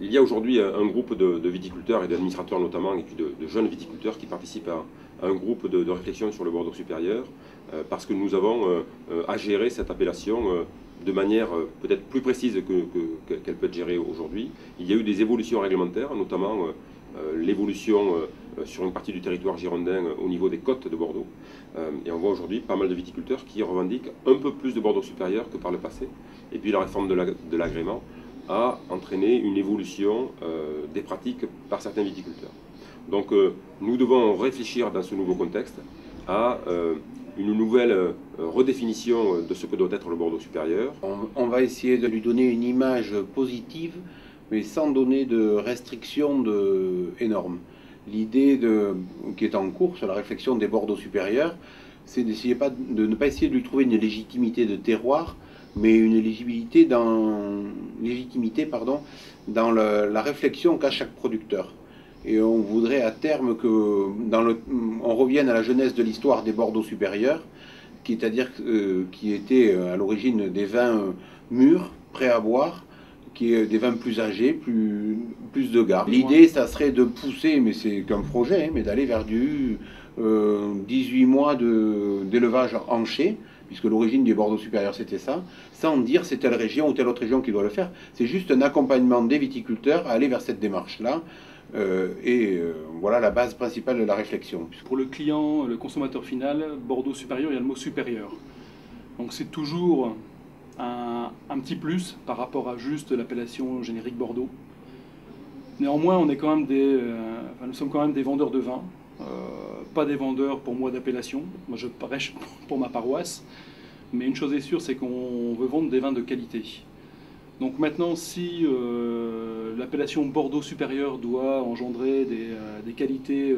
Il y a aujourd'hui un groupe de viticulteurs et d'administrateurs notamment, et puis de jeunes viticulteurs qui participent à un groupe de réflexion sur le Bordeaux supérieur, parce que nous avons à gérer cette appellation de manière peut-être plus précise qu'elle peut être gérée aujourd'hui. Il y a eu des évolutions réglementaires, notamment l'évolution sur une partie du territoire girondin au niveau des côtes de Bordeaux. Et on voit aujourd'hui pas mal de viticulteurs qui revendiquent un peu plus de Bordeaux supérieur que par le passé. Et puis la réforme de l'agrément a entraîné une évolution des pratiques par certains viticulteurs. Donc nous devons réfléchir dans ce nouveau contexte à une nouvelle redéfinition de ce que doit être le Bordeaux supérieur. On va essayer de lui donner une image positive, mais sans donner de restrictions énormes. L'idée qui est en cours sur la réflexion des Bordeaux supérieurs, c'est de ne pas essayer de lui trouver une légitimité de terroir, mais une légitimité dans la réflexion qu'a chaque producteur. Et on voudrait à terme on revienne à la genèse de l'histoire des Bordeaux supérieurs, c'est-à-dire qui était à l'origine des vins mûrs, prêts à boire, qui est des vins plus âgés, plus de garde. L'idée, ça serait de pousser, mais c'est qu'un projet, mais d'aller vers du 18 mois d'élevage hanché, puisque l'origine du Bordeaux supérieur c'était ça, sans dire c'est telle région ou telle autre région qui doit le faire. C'est juste un accompagnement des viticulteurs à aller vers cette démarche-là. Voilà la base principale de la réflexion. Pour le client, le consommateur final, Bordeaux supérieur, il y a le mot supérieur. Donc c'est toujours un petit plus par rapport à juste l'appellation générique Bordeaux. Néanmoins, on est quand même nous sommes quand même des vendeurs de vin, pas des vendeurs pour moi d'appellation. Moi je prêche pour ma paroisse, mais une chose est sûre, c'est qu'on veut vendre des vins de qualité. Donc maintenant, si l'appellation Bordeaux supérieur doit engendrer des qualités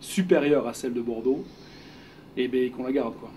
supérieures à celles de Bordeaux, eh bien qu'on la garde, quoi.